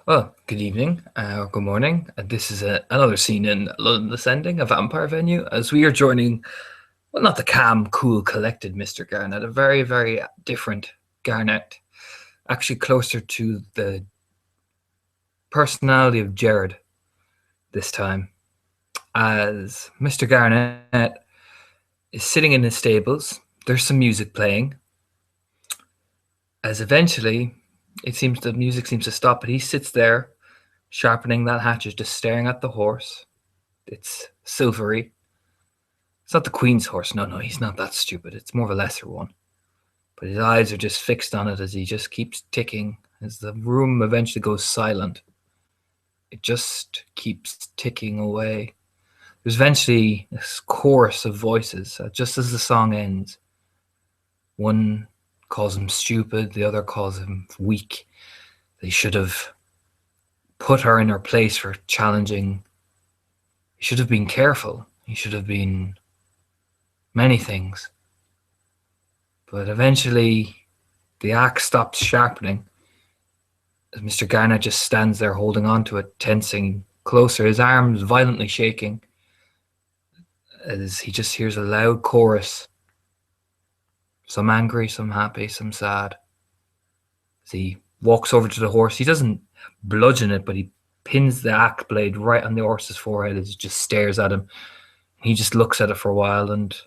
Well, good evening or good morning. This is another scene in London Ascending, a vampire venue, as we are joining, well, not the calm, cool, collected Mr. Garnet, a very, very different Garnet, actually closer to the personality of Jared this time, as Mr. Garnet is sitting in his stables. There's some music playing, as eventually it seems the music seems to stop, but he sits there sharpening that hatchet, just staring at the horse. It's silvery. It's not the Queen's horse. No, he's not that stupid. It's more of a lesser one. But his eyes are just fixed on it as he just keeps ticking. As the room eventually goes silent, it just keeps ticking away. There's eventually this chorus of voices. Just as the song ends, one calls him stupid, the other calls him weak. They should have put her in her place for challenging. He should have been careful. He should have been many things. But eventually, the axe stops sharpening as Mr. Garnet just stands there holding on to it, tensing closer, his arms violently shaking, as he just hears a loud chorus. Some angry, some happy, some sad. As he walks over to the horse, he doesn't bludgeon it, but he pins the axe blade right on the horse's forehead as it just stares at him. He just looks at it for a while and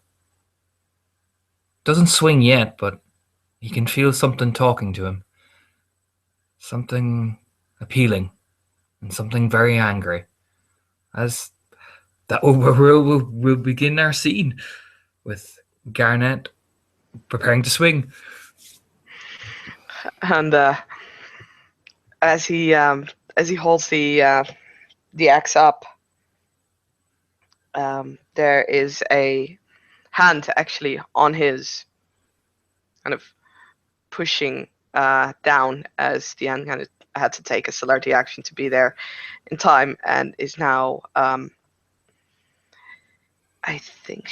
doesn't swing yet, but he can feel something talking to him. Something appealing and something very angry. As that we'll begin our scene with Garnet preparing to swing. And as he holds the axe up, there is a hand actually on his, kind of pushing down, as Dyan kind of had to take a celerity action to be there in time, and is now. I think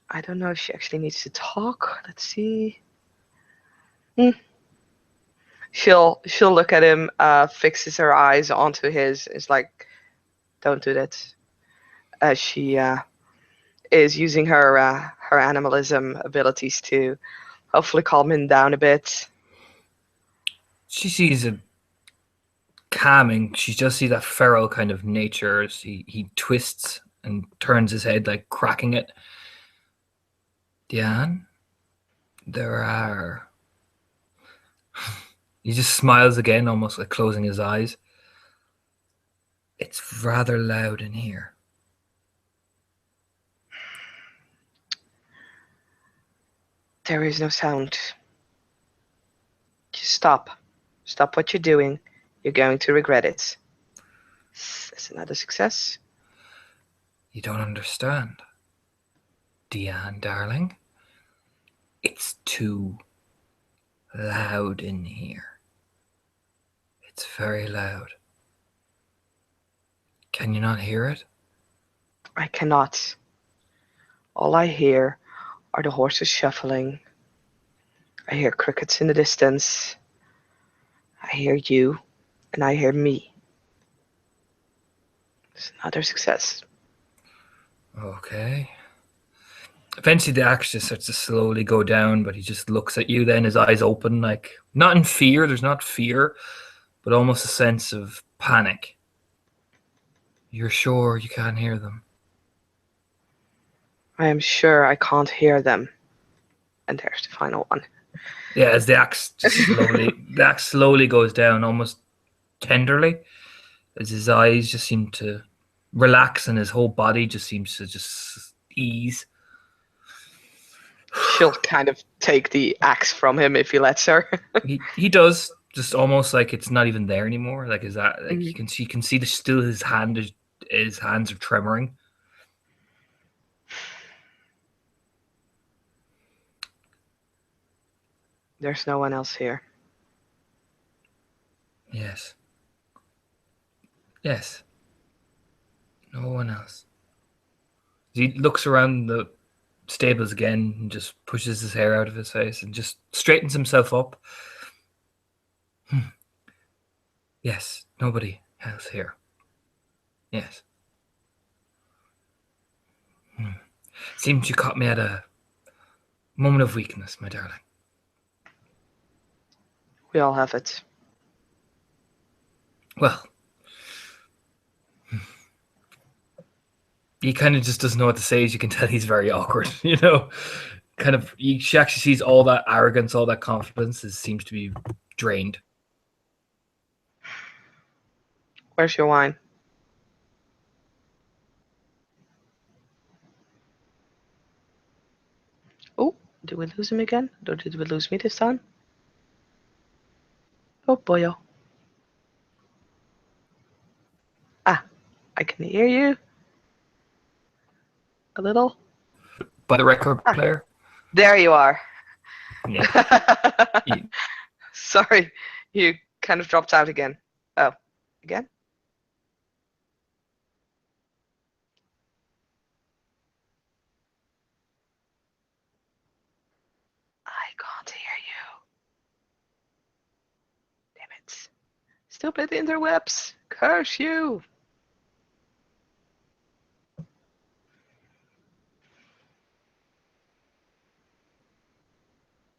I don't know if she actually needs to talk. Let's see. She'll look at him, fixes her eyes onto his. It's like, don't do that. As she is using her animalism abilities to hopefully calm him down a bit. She sees a calming. She just sees that feral kind of nature as he twists and turns his head, like cracking it. Dyan, there are. He just smiles again, almost like closing his eyes. It's rather loud in here. There is no sound. Just stop. Stop what you're doing. You're going to regret it. That's another success. You don't understand. Dyan, darling. It's too loud in here. It's very loud. Can you not hear it? I cannot. All I hear are the horses shuffling. I hear crickets in the distance. I hear you, and I hear me. It's another success. Okay. Eventually the axe just starts to slowly go down, but he just looks at you then, his eyes open, like, not in fear, there's not fear, but almost a sense of panic. You're sure you can't hear them? I am sure I can't hear them. And there's the final one. Yeah, as the axe slowly goes down, almost tenderly, as his eyes just seem to relax and his whole body just seems to just ease. She'll kind of take the axe from him if he lets her. he does, just almost like it's not even there anymore. Like, is that like you can see still his hands are tremoring. There's no one else here. Yes. No one else. He looks around the stables again and just pushes his hair out of his face and just straightens himself up. Yes, nobody else here. Yes. Seems you caught me at a moment of weakness, my darling. We all have it. Well, he kind of just doesn't know what to say. As you can tell, he's very awkward. She actually sees all that arrogance, all that confidence seems to be drained. Where's your wine? Oh, did we lose him again? Or did we lose me this time? Oh boy, oh. Ah, I can hear you. A little. By the record player? There you are. Yeah. Sorry, you kind of dropped out again. Oh, again? I can't hear you. Damn it. Stupid interwebs. Curse you.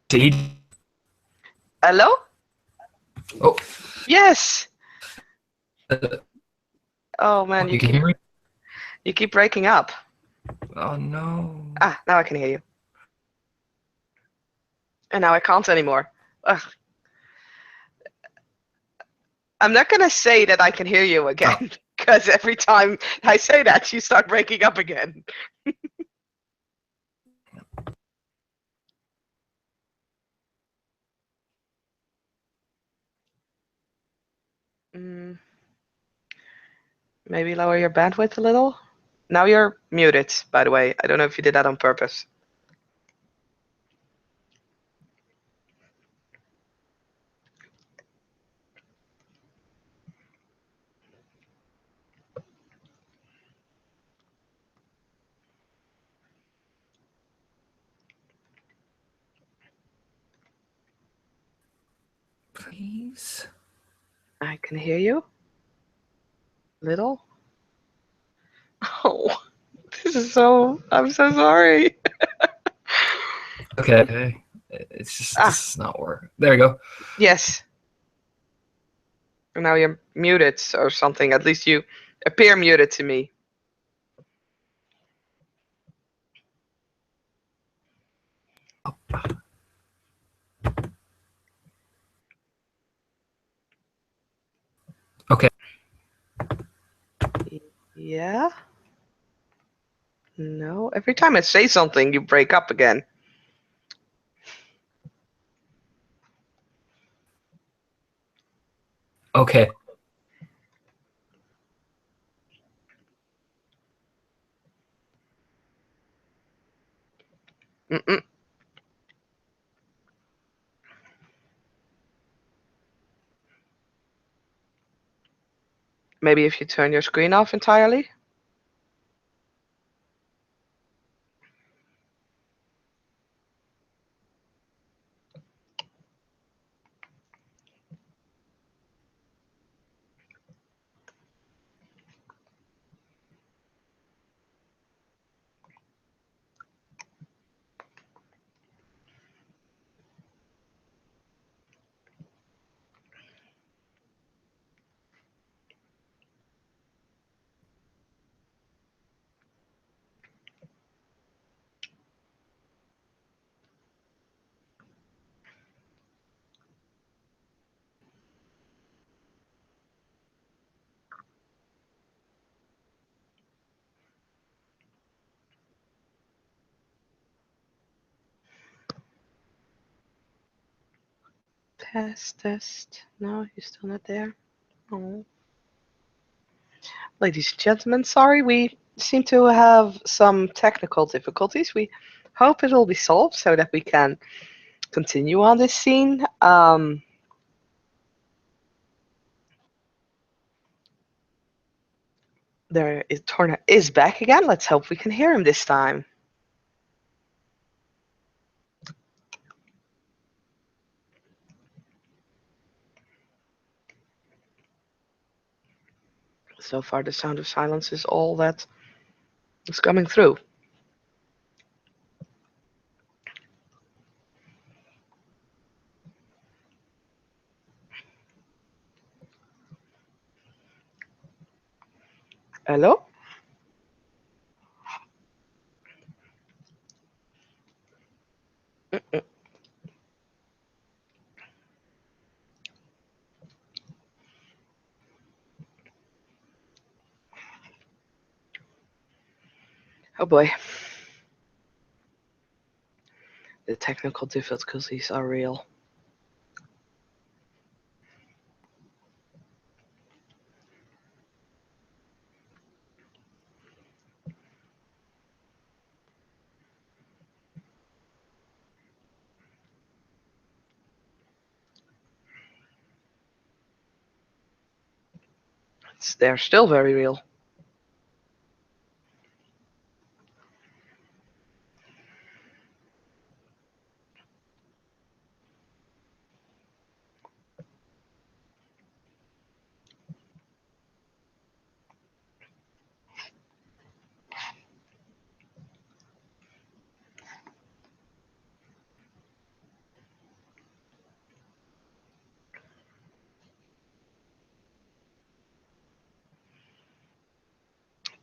Did Hello? Oh. Yes. Oh man, You can hear me? you keep breaking up. Oh no. Ah, now I can hear you. And now I can't anymore. Ugh. I'm not gonna say that I can hear you again, because every time I say that, you start breaking up again. Mm, maybe lower your bandwidth a little. Now you're muted, by the way. I don't know if you did that on purpose. Please? I can hear you. Little. Oh, I'm so sorry. Okay. It's just, Ah, this is not working. There you go. yes. Now you're muted or something. At least you appear muted to me. Okay. Yeah? No. Every time I say something, you break up again. Okay. Mm-mm. Maybe if you turn your screen off entirely. Test. No, you're still not there. Oh. Ladies and gentlemen, sorry, we seem to have some technical difficulties. We hope it will be solved so that we can continue on this scene. Torna is back again. Let's hope we can hear him this time. So far, the sound of silence is all that is coming through. Hello? Mm-mm. Oh boy. The technical difficulties are real. They're still very real.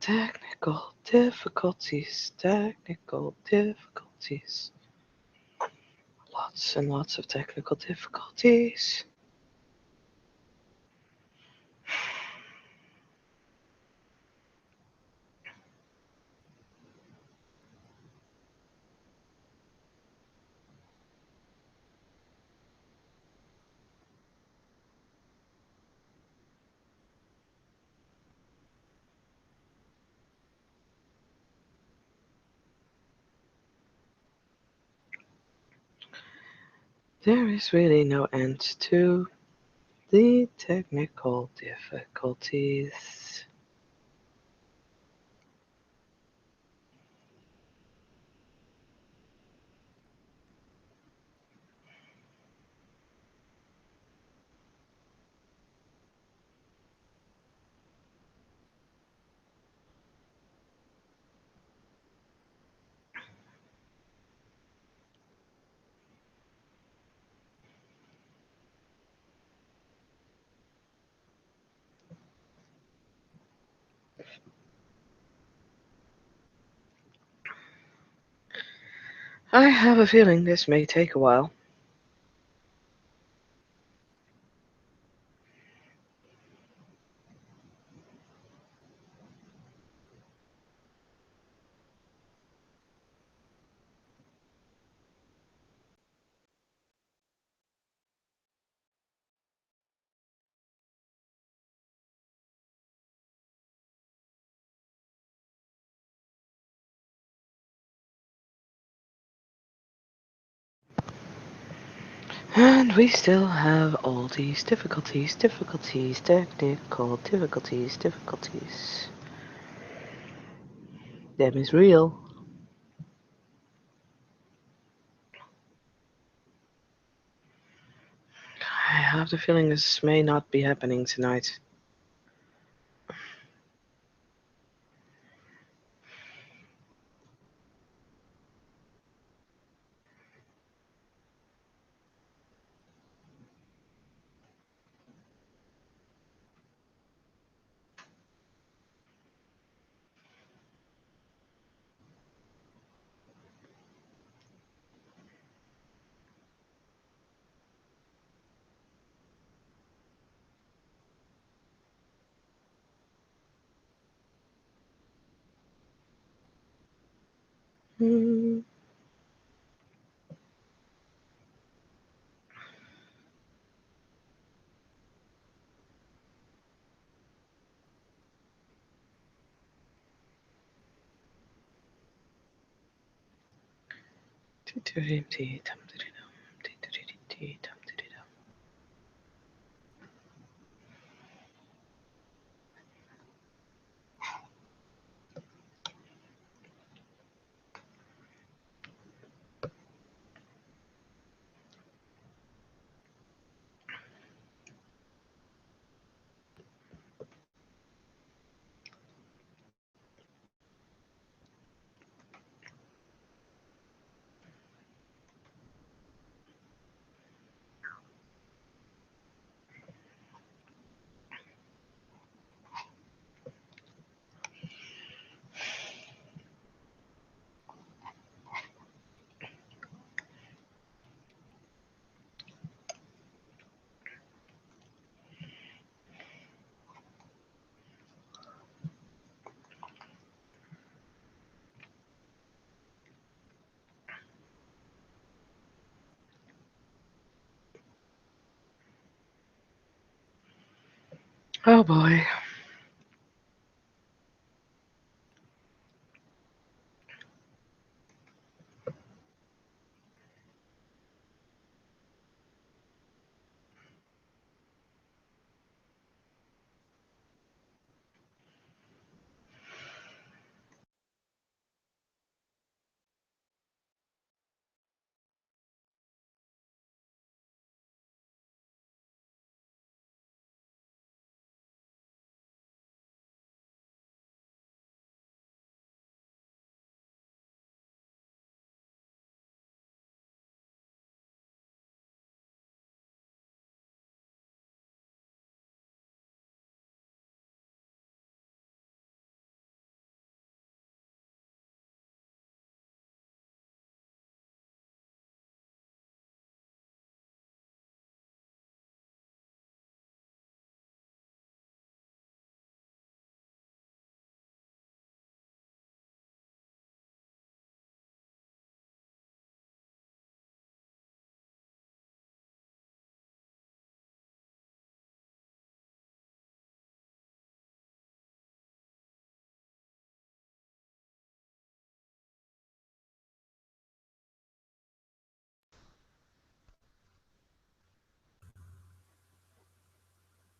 Technical difficulties, technical difficulties. Lots and lots of technical difficulties. There is really no end to the technical difficulties. I have a feeling this may take a while. And we still have all these difficulties, technical difficulties. Them is real. I have the feeling this may not be happening tonight. Hmm. Oh boy.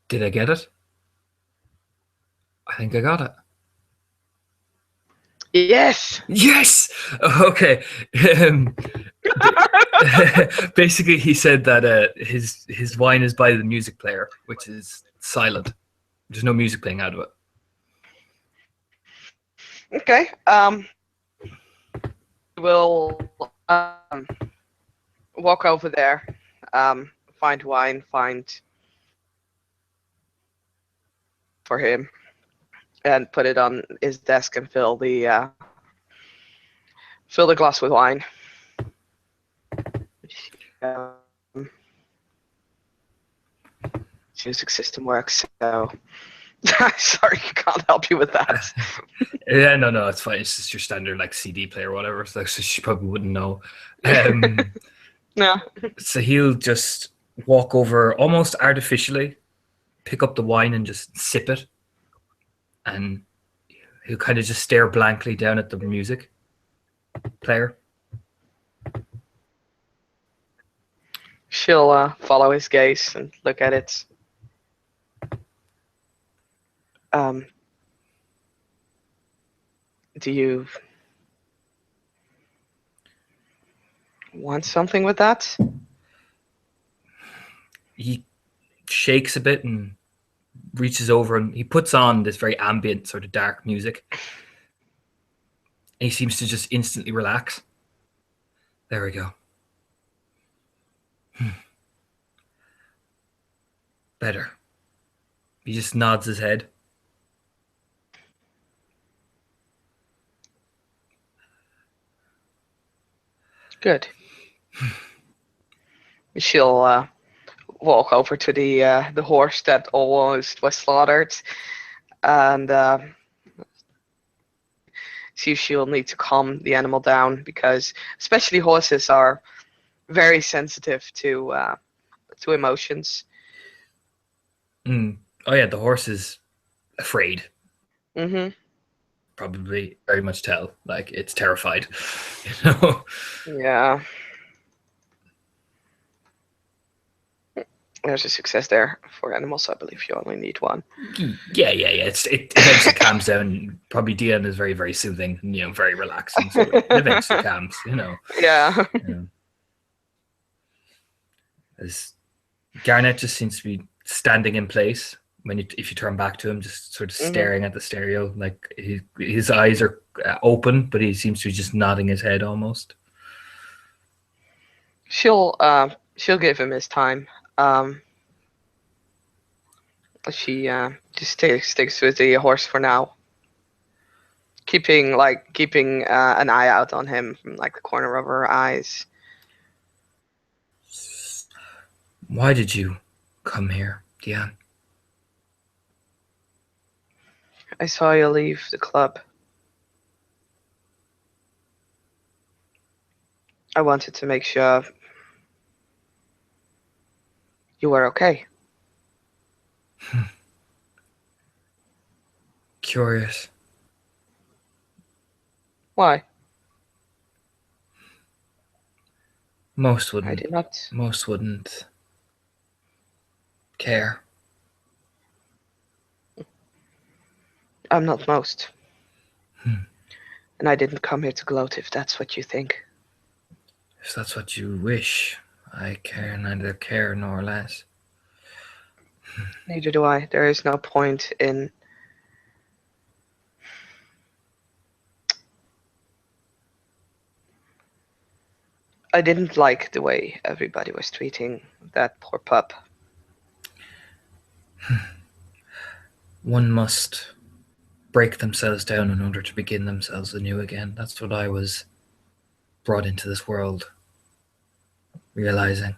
Did I get it? I think I got it. Yes. Yes. Okay. Um, basically, he said that his wine is by the music player, which is silent. There's no music playing out of it. Okay. We'll walk over there. Find wine. Find for him and put it on his desk and fill the glass with wine. Um, music system works. So sorry, can't help you with that. Yeah, no, it's fine. It's just your standard like CD player or whatever. So she probably wouldn't know. Um, Yeah. so he'll just walk over almost artificially, pick up the wine and just sip it, and he'll kind of just stare blankly down at the music player. She'll follow his gaze and look at it. Um, do you want something with that? He shakes a bit and reaches over and he puts on this very ambient sort of dark music. And he seems to just instantly relax. There we go. Better. He just nods his head. Good. She'll walk over to the horse that almost was slaughtered and see if she'll need to calm the animal down because especially horses are very sensitive to emotions. Mm. Oh yeah, the horse is afraid. Hmm. Probably very much tell. Like it's terrified. You know? Yeah. There's a success there for animals. I believe you only need one. Yeah. It eventually calms down. Probably Dyan is very, very soothing and very relaxing. So it eventually calms. Yeah. Yeah. As Garnet just seems to be standing in place if you turn back to him, just sort of Hmm. staring at the stereo. Like his eyes are open, but he seems to be just nodding his head almost. She'll give him his time. Um, she just sticks with the horse for now, keeping an eye out on him from like the corner of her eyes. Why did you come here, Dyan? I saw you leave the club. I wanted to make sure you were okay. curious. Why? Most I wouldn't. did not. Most wouldn't care. I'm not most. Hmm. And I didn't come here to gloat if that's what you think. If that's what you wish, I care neither care nor less. Neither do I. There is no point in. I didn't like the way everybody was treating that poor pup. One must break themselves down in order to begin themselves anew again. That's what I was brought into this world realizing.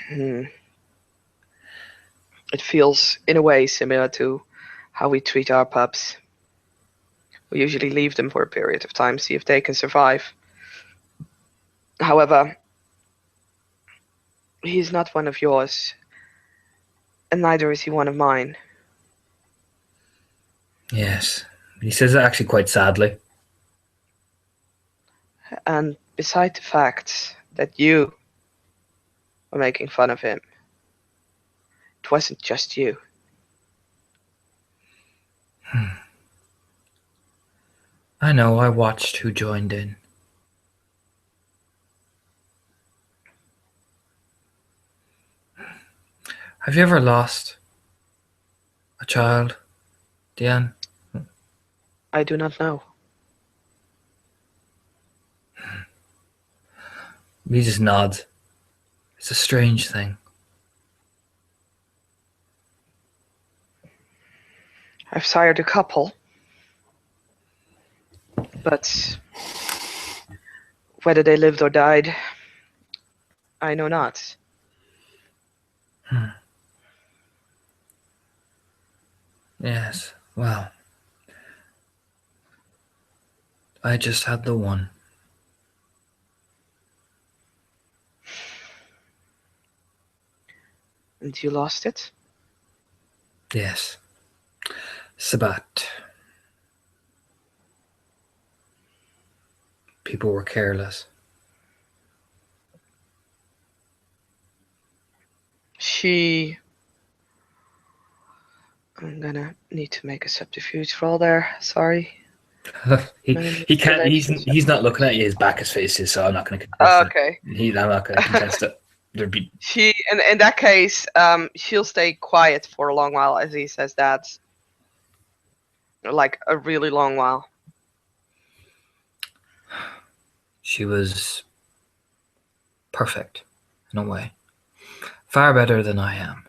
Hmm. It feels, in a way, similar to how we treat our pups. We usually leave them for a period of time, see if they can survive. However, he's not one of yours, and neither is he one of mine. Yes. He says it actually quite sadly. And beside the fact that you were making fun of him, it wasn't just you. I know, I watched who joined in. Have you ever lost a child, Dyan? I do not know. He just nods. It's a strange thing. I've sired a couple, but whether they lived or died, I know not. Yes, well, I just had the one. And you lost it? Yes. Sabat. People were careless. I'm gonna need to make a subterfuge roll there. Sorry. he can't. He's not looking at you. His back is faces, so I'm not going to contest Okay. it. I'm not going to contest it. There'd be She, in that case, she'll stay quiet for a long while as he says that. Like a really long while. She was perfect in a way, far better than I am.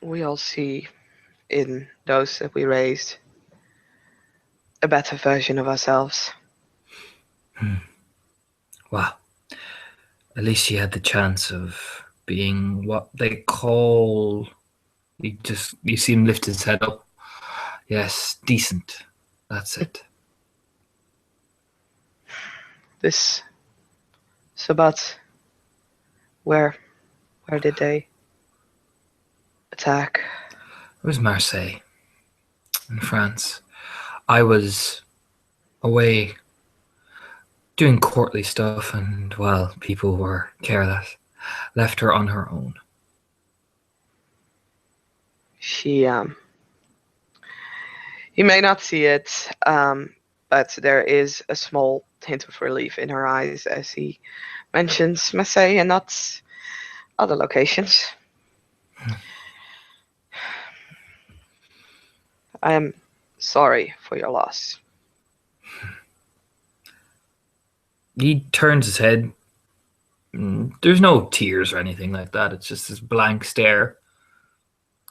We all see in those that we raised a better version of ourselves. Well, at least she had the chance of being what they call. You see him lift his head up. Yes, decent. That's it. This Sabat, where did they attack? It was Marseille, in France. I was away doing courtly stuff, and well, people were careless. Left her on her own. She you may not see it, but there is a small hint of relief in her eyes as he mentions Marseille and not other locations. I am sorry for your loss. He turns his head. There's no tears or anything like that. It's just this blank stare.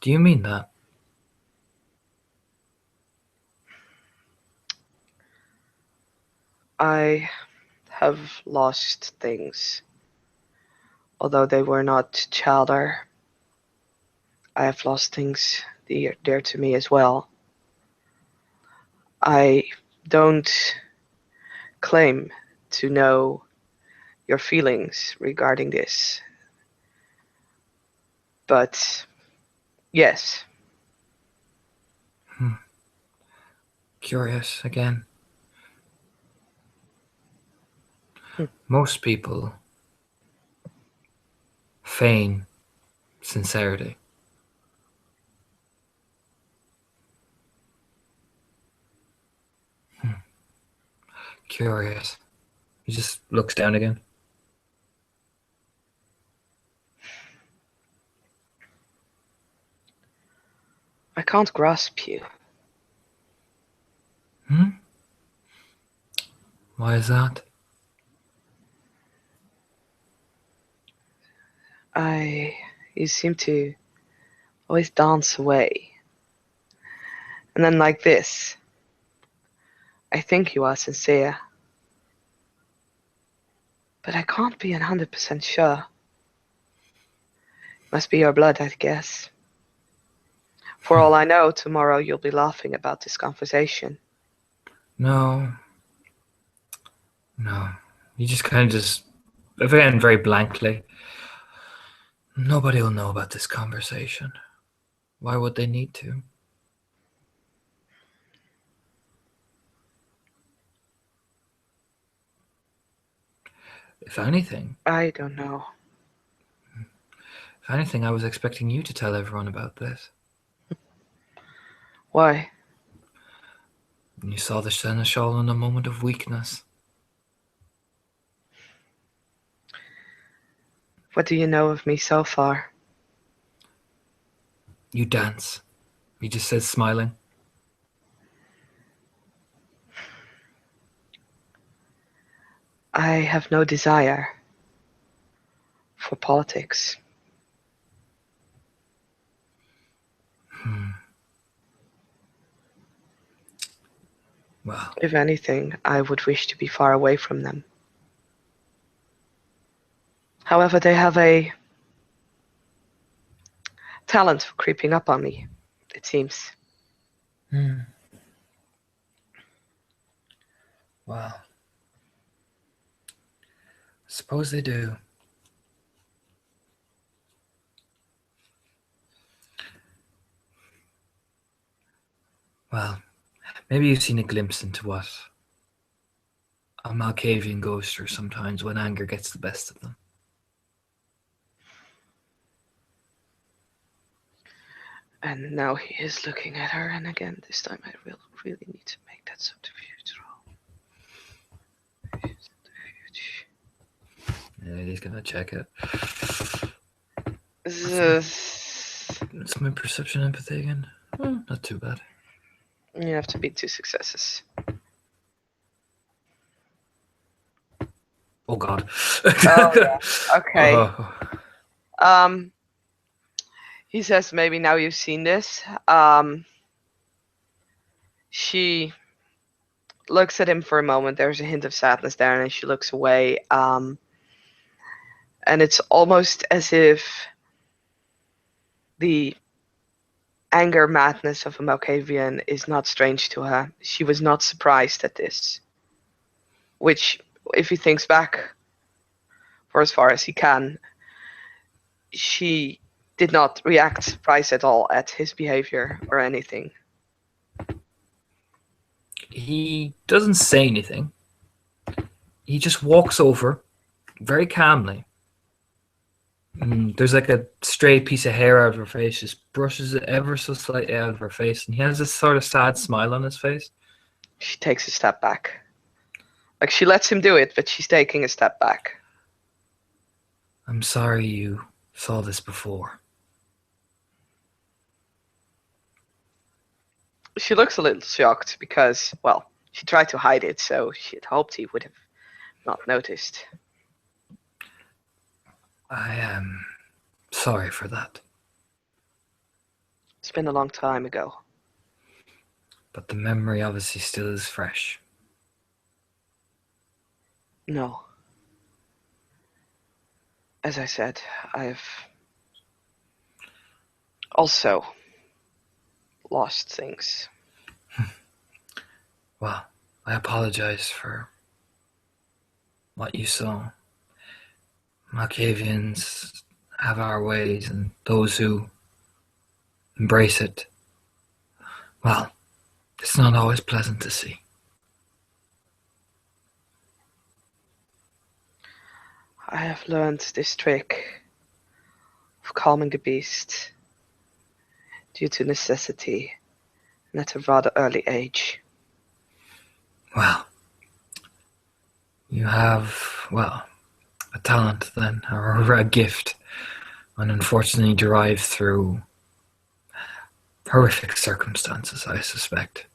Do you mean that? I have lost things. Although they were not childer, I have lost things dear to me as well. I don't claim to know your feelings regarding this. But yes, Curious again. Hmm. Most people feign sincerity. Curious. He just looks down again. I can't grasp you. Why is that? You seem to always dance away. And then like this, I think you are sincere. But I can't be 100% sure. Must be your blood, I guess. For all I know, tomorrow you'll be laughing about this conversation. No. No. He just kind of just, again, very blankly. Nobody will know about this conversation. Why would they need to? If anything, I don't know. I was expecting you to tell everyone about this. Why? You saw the seneschal in a moment of weakness. What do you know of me so far? You dance. He just says, smiling. I have no desire for politics. Well, If anything, I would wish to be far away from them. However, they have a talent for creeping up on me, it seems. well, suppose they do. Well, maybe you've seen a glimpse into what a Malkavian goes through sometimes when anger gets the best of them. And now he is looking at her, and again, this time I will really need to make that subterfuge roll. Yeah, he's gonna check it. It's my perception empathy again. Not too bad. You have to beat 2 successes. Oh God. Oh yeah. Okay. Oh. He says maybe now you've seen this. She looks at him for a moment. There's a hint of sadness there, and then she looks away. And it's almost as if the anger madness of a Malkavian is not strange to her. She was not surprised at this. Which, if he thinks back for as far as he can, she did not react surprised at all at his behavior or anything. He doesn't say anything. He just walks over very calmly. There's like a stray piece of hair out of her face, just brushes it ever so slightly out of her face, and he has this sort of sad smile on his face. She takes a step back. Like, she lets him do it, but she's taking a step back. I'm sorry you saw this before. She looks a little shocked because, well, she tried to hide it, so she had hoped he would have not noticed. I am sorry for that. It's been a long time ago. But the memory obviously still is fresh. No. As I said, I've also lost things. Well, I apologize for what you saw. Malkavians have our ways, and those who embrace it, well, it's not always pleasant to see. I have learned this trick of calming the beast due to necessity and at a rather early age. Well, you have, well, a talent then, or a gift, and unfortunately derived through horrific circumstances, I suspect.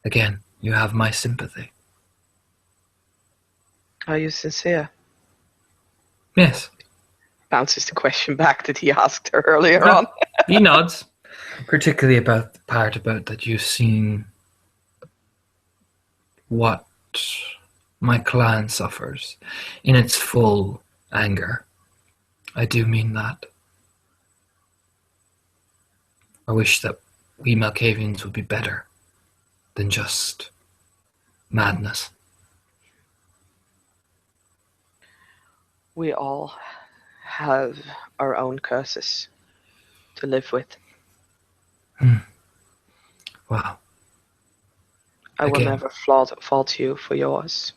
Again, you have my sympathy. Are you sincere? Yes. Bounces the question back that he asked her earlier No, on. he nods, particularly about the part about that you've seen what my clan suffers in its full anger. I do mean that. I wish that we Malkavians would be better than just madness. We all have our own curses to live with. Wow. I will Again. never fault you for yours.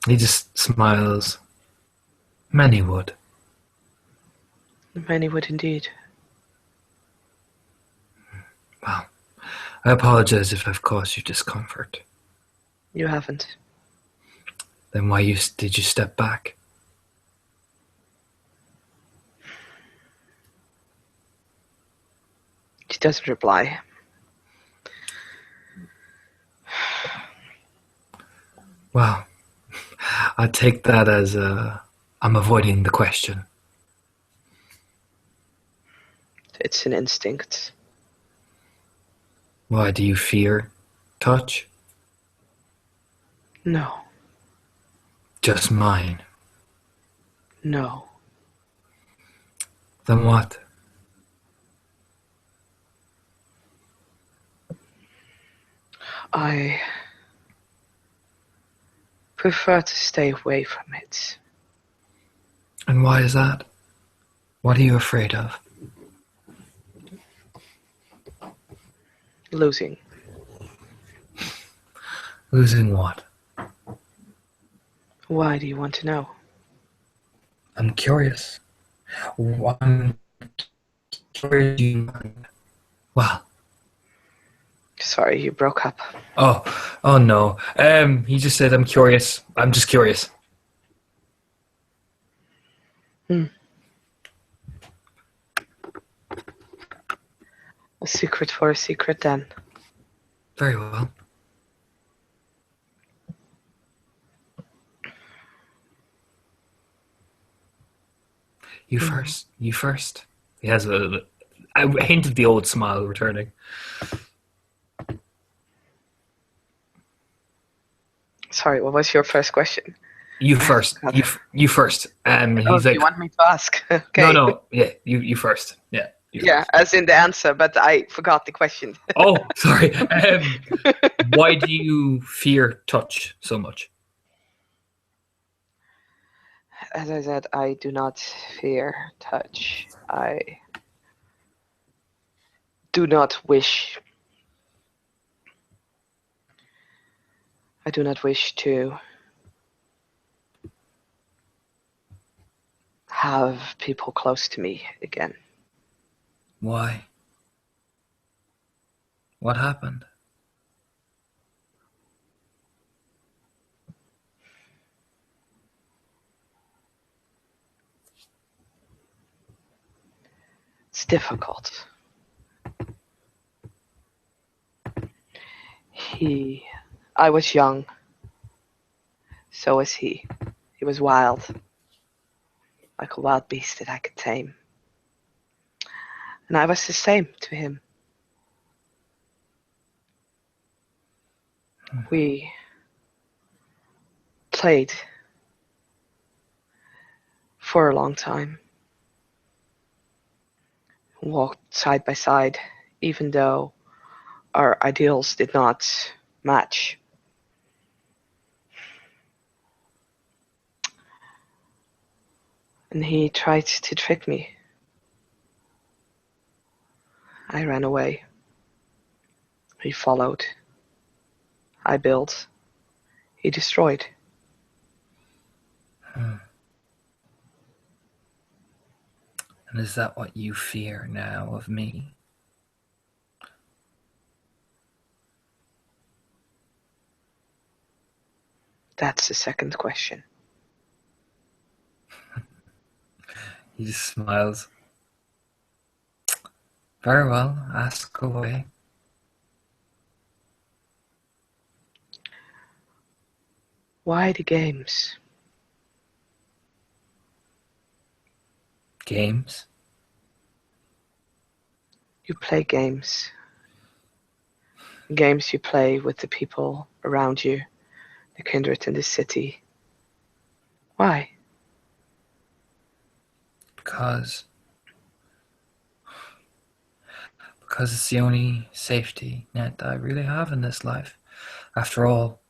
He just smiles. Many would. Many would indeed. Well, I apologize if I've caused you discomfort. You haven't. Then why did you step back? She doesn't reply. Well, I take that as I'm avoiding the question. It's an instinct. Why do you fear touch? No. Just mine. No. Then what? I prefer to stay away from it. And why is that? What are you afraid of? Losing. Losing what? Why do you want to know? I'm curious. I'm curious. Well. Sorry, you broke up. Oh no. He just said I'm curious. I'm just curious. A secret for a secret then. Very well. You first. You first. He has a hint of the old smile returning. Sorry, what was your first question? You first. You first. He's like, you want me to ask? Okay. No. Yeah, you first. Yeah. Yeah, as in the answer, but I forgot the question. Oh, sorry. Why do you fear touch so much? As I said, I do not fear touch. I do not wish. I do not wish to have people close to me again. Why? What happened? It's difficult. I was young. So was he. He was wild. Like a wild beast that I could tame. And I was the same to him. We played for a long time. Walked side by side, even though our ideals did not match. And he tried to trick me. I ran away. He followed. I built. He destroyed. And is that what you fear now of me? That's the second question. He just smiles. Very well, ask away. Why the games? Games? You play games. Games you play with the people around you, the kindred in the city. Why? Because it's the only safety net I really have in this life. After all,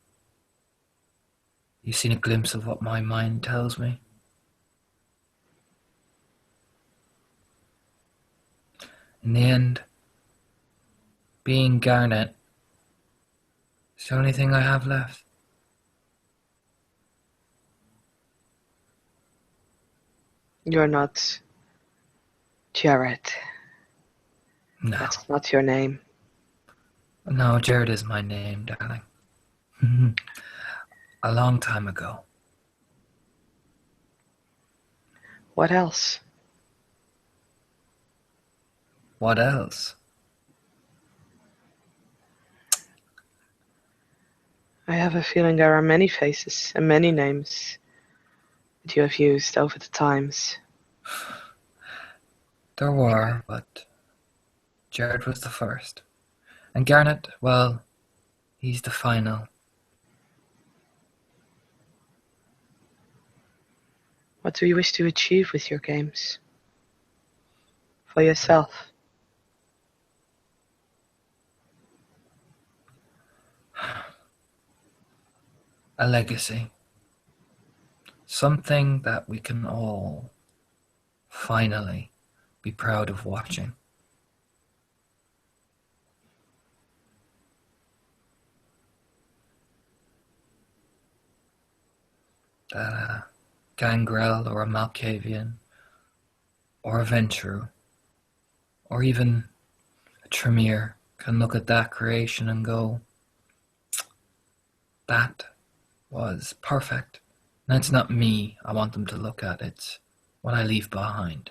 you've seen a glimpse of what my mind tells me. In the end, being Garnet is the only thing I have left. You're not Jared. No. That's not your name. No, Jared is my name, darling. A long time ago. What else? What else? I have a feeling there are many faces and many names that you have used over the times. There were, but Jared was the first. And Garnet, well, he's the final. What do you wish to achieve with your games? For yourself? A legacy. Something that we can all finally be proud of watching. That a Gangrel or a Malkavian or a Ventrue or even a Tremere can look at that creation and go, that was perfect. And it's not me I want them to look at, it's what I leave behind.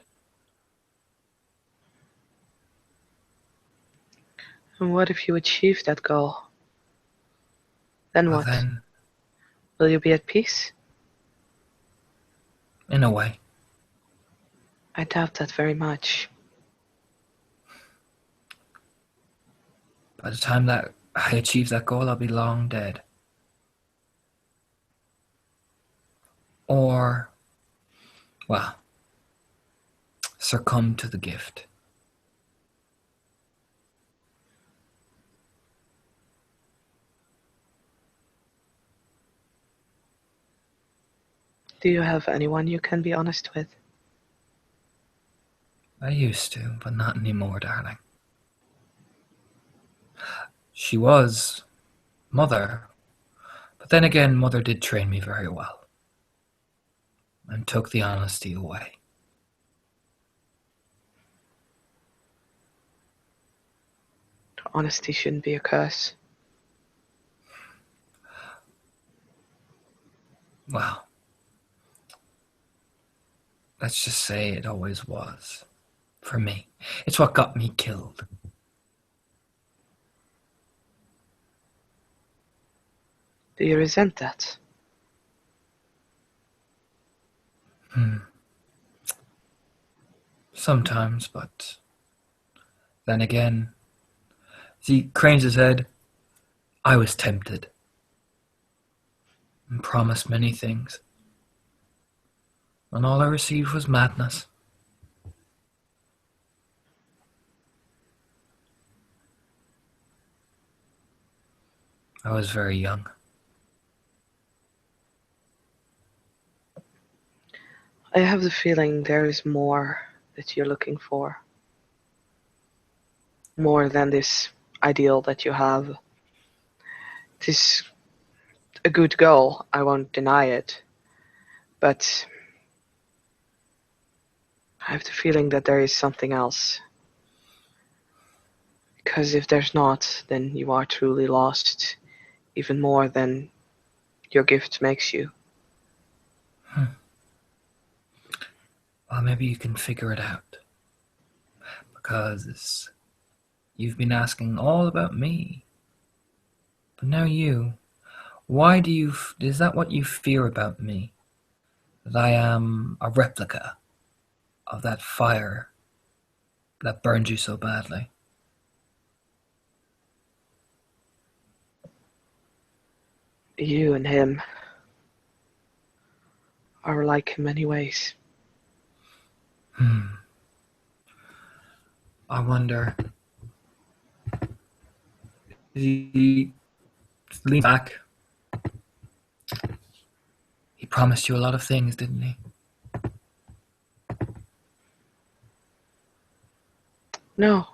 And what if you achieve that goal? Then Well what? then, Will you be at peace? in a way, I doubt that very much. by the time that I achieve that goal, I'll be long dead. Or, well, succumb to the gift. Do you have anyone you can be honest with? I used to, but not anymore, darling. She was Mother, but then again, Mother did train me very well and took the honesty away. Honesty shouldn't be a curse. Well, let's just say it always was. For me. It's what got me killed. Do you resent that? Sometimes, but then again, as he cranes his head, I was tempted and promised many things. And all I received was madness. I was very young. I have the feeling there is more that you're looking for, more than this ideal that you have. It is a good goal, I won't deny it, but I have the feeling that there is something else. Because if there's not, then you are truly lost, even more than your gift makes you. Well, maybe you can figure it out. Because you've been asking all about me. But now why do you, is that what you fear about me? That I am a replica of that fire that burned you so badly? You and him are alike in many ways. I wonder, he leaned back. He promised you a lot of things, didn't he? No.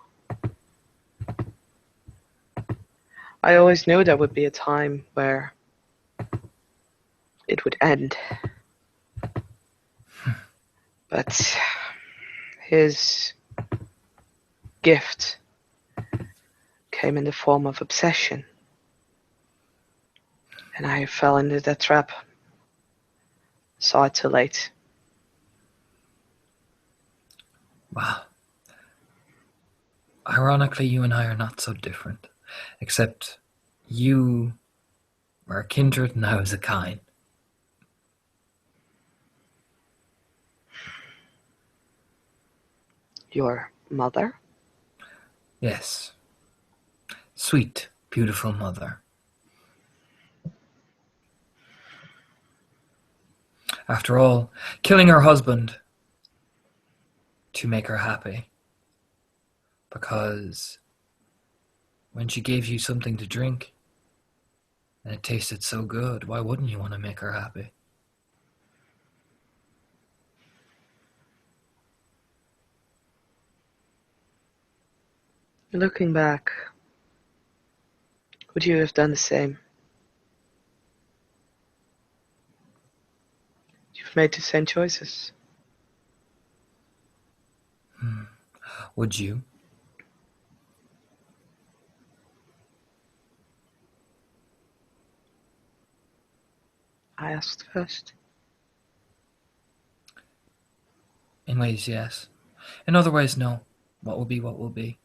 I always knew there would be a time where it would end. But his gift came in the form of obsession. And I fell into that trap. Saw it too late. Wow. Ironically, you and I are not so different. Except you were a kindred and I was a kind. Your mother? Yes. Sweet, beautiful mother. After all, killing her husband to make her happy. Because when she gave you something to drink and it tasted so good, why wouldn't you want to make her happy? Looking back, would you have done the same? You've made the same choices. Would you? I asked first. In ways, yes. In other ways, no. What will be, what will be.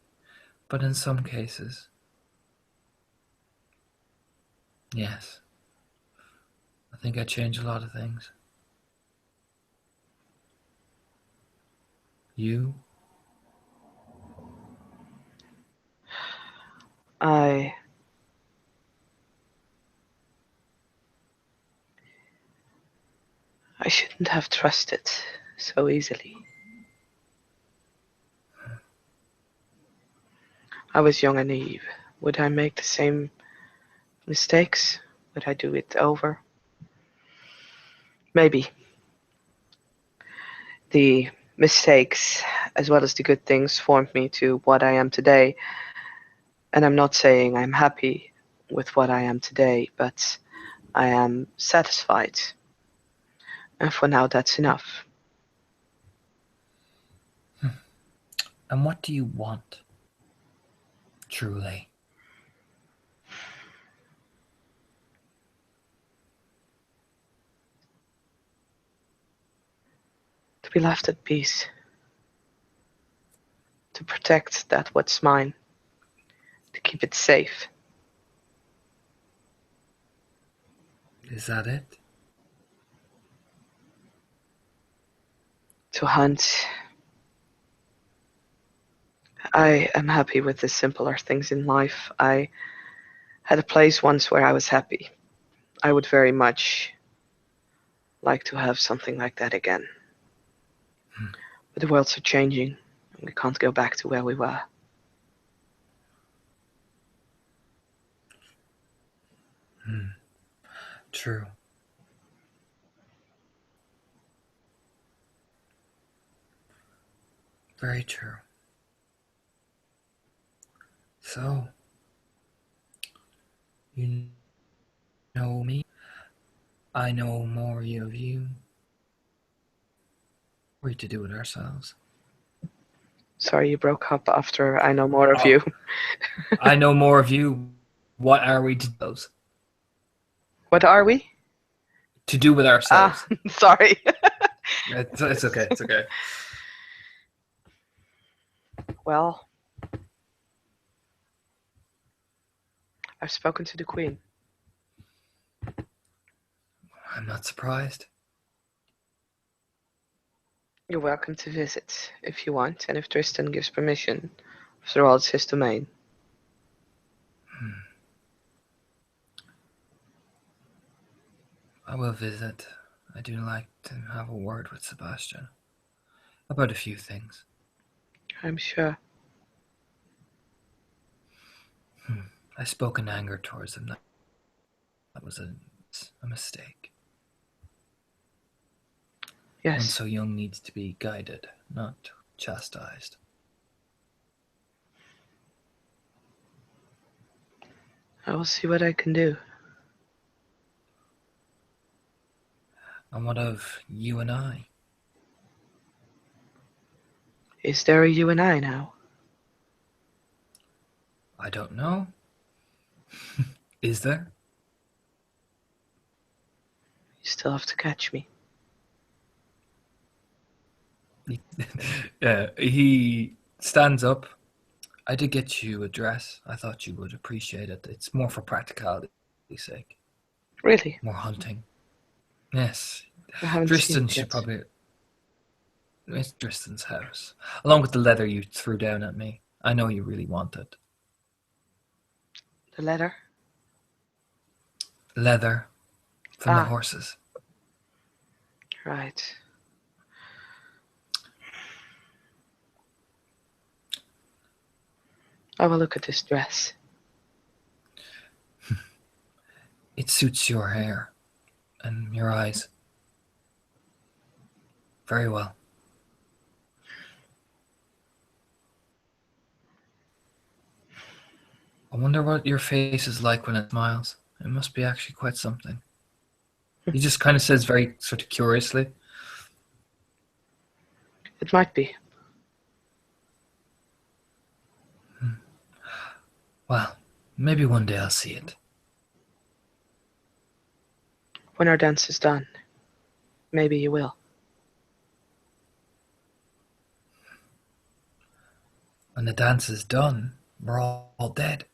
But in some cases, yes. I think I changed a lot of things. You? I shouldn't have trusted so easily. I was young and naive. Would I make the same mistakes? Would I do it over? Maybe. The mistakes, as well as the good things, formed me to what I am today. And I'm not saying I'm happy with what I am today, but I am satisfied. And for now, that's enough. And what do you want? Truly. To be left at peace. To protect that what's mine. To keep it safe. Is that it? To hunt. I am happy with the simpler things in life. I had a place once where I was happy. I would very much like to have something like that again. But the world's so changing, and we can't go back to where we were. True. Very true. So, you know me. I know more of you. What are we to do with ourselves? Sorry, you broke up after I know more of Oh, you. I know more of you. What are we What are we? to do with Ah, ourselves? sorry. It's okay. It's okay. Well, I've spoken to the Queen. I'm not surprised. You're welcome to visit if you want, and if Tristan gives permission. After all, it's his domain. I will visit. I do like to have a word with Sebastian about a few things. I'm sure. I spoke in anger towards him. That was a mistake. One Yes, so young needs to be guided, not chastised. I will see what I can do. And what of you and I? Is there a you and I now? I don't know. Is there? You still have to catch me. He stands up. I did get you a dress. I thought you would appreciate it. It's more for practicality's sake. Really? More hunting. Yes. I haven't seen Tristan it should yet. probably. It's Tristan's house. Along with the leather you threw down at me. I know you really want it. The letter? Leather from the Ah, horses. right. I will look at this dress. It suits your hair and your eyes very well. I wonder what your face is like when it smiles. It must be actually quite something. He just kind of says very sort of curiously. It might be. Well, maybe one day I'll see it. When our dance is done, maybe you will. When the dance is done, we're all dead.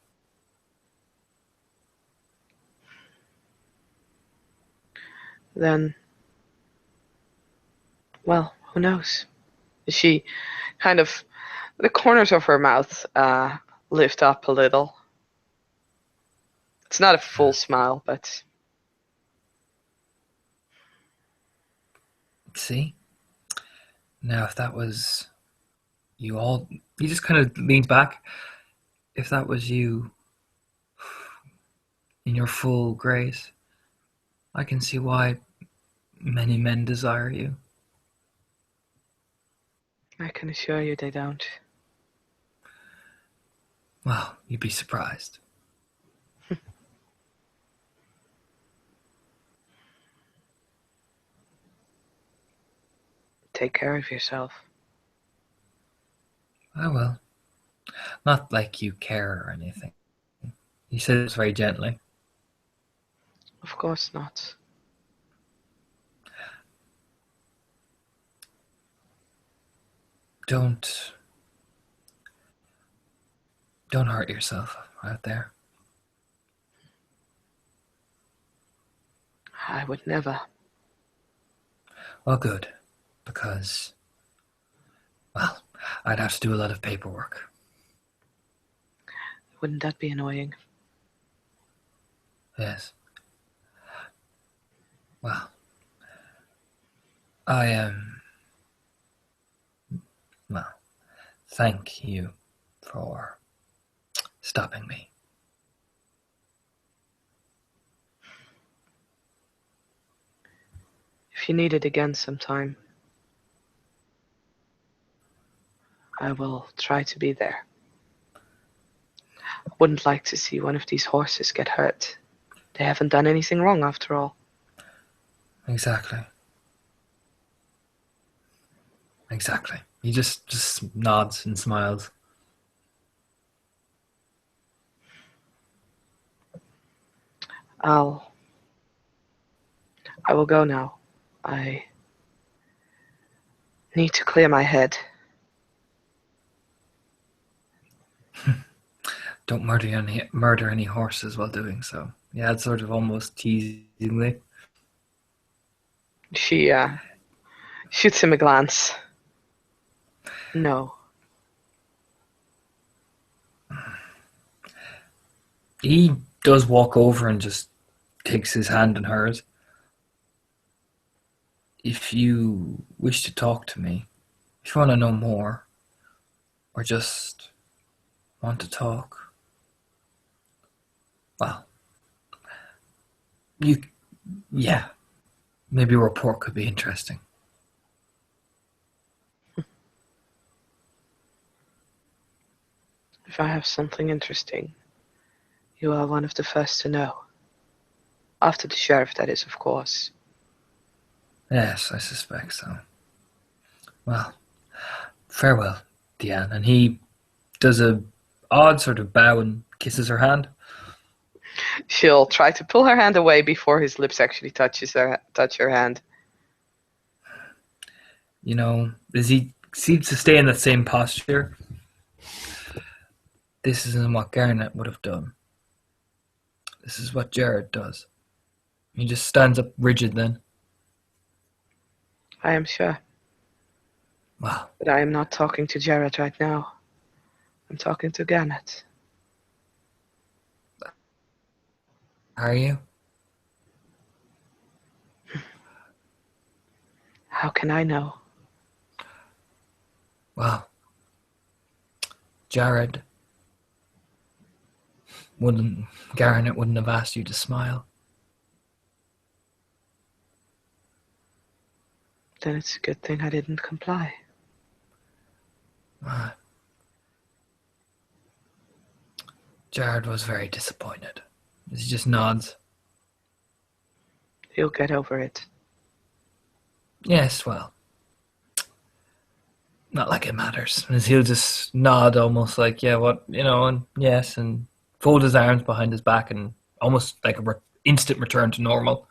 Then, well, who knows? She kind of, the corners of her mouth lift up a little. It's not a full smile, but See? Now, if that was you all. He just kind of leans back. If that was you in your full grace, I can see why many men desire you. I can assure you they don't. Well, you'd be surprised. Take care of yourself. I will. Not like you care or anything. He said it very gently. Of course not. Don't hurt yourself out there. I would never. Well, good, because well, I'd have to do a lot of paperwork. Wouldn't that be annoying? Yes. Well, I am. Well, thank you for stopping me. If you need it again sometime, I will try to be there. I wouldn't like to see one of these horses get hurt. They haven't done anything wrong after all. Exactly. Exactly. He just nods and smiles. I will go now. I need to clear my head. Don't murder any horses while doing so. Yeah, it's sort of almost teasingly. She shoots him a glance. No. He does walk over and just takes his hand in hers. If you wish to talk to me, if you want to know more, or just want to talk, well, you, yeah, maybe a report could be interesting. If I have something interesting, you are one of the first to know. After the sheriff, that is, of course. Yes, I suspect so. Well, farewell, Dyan. And he does a odd sort of bow and kisses her hand. She'll try to pull her hand away before his lips actually touch her hand. You know, as he seems to stay in that same posture, this isn't what Garnet would have done. This is what Jared does. He just stands up rigid then. I am sure. Wow. But I am not talking to Jared right now. I'm talking to Garnet. Are you? How can I know? Well, Garnet wouldn't have asked you to smile. Then it's a good thing I didn't comply. Jared was very disappointed. He just nods. He'll get over it. Yes, well, not like it matters. As he'll just nod almost like, yeah, what, and yes, and fold his arms behind his back and almost like a instant return to normal.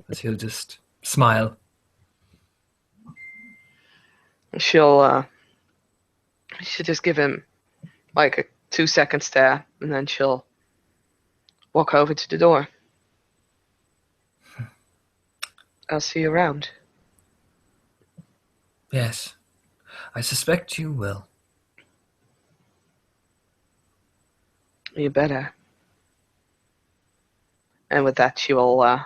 As he'll just smile. She'll just give him like a 2-second stare, and then she'll walk over to the door. I'll see you around. Yes, I suspect you will. You better. And with that, she will.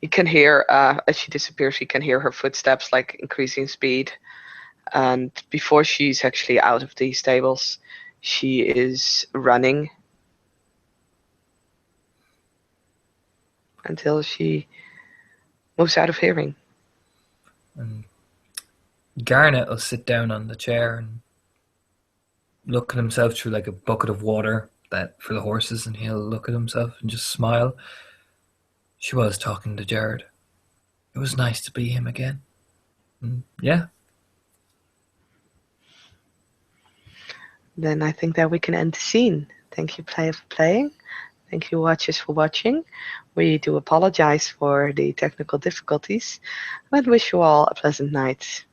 You can hear as she disappears. You can hear her footsteps like increasing speed, and before she's actually out of the stables, she is running until she moves out of hearing. And Garnet will sit down on the chair and look at himself through like a bucket of water that for the horses, and he'll look at himself and just smile. She was talking to Jared. It was nice to be him again. And yeah. Then I think that we can end the scene. Thank you, player, for playing. Thank you, watchers, for watching. We do apologize for the technical difficulties and wish you all a pleasant night.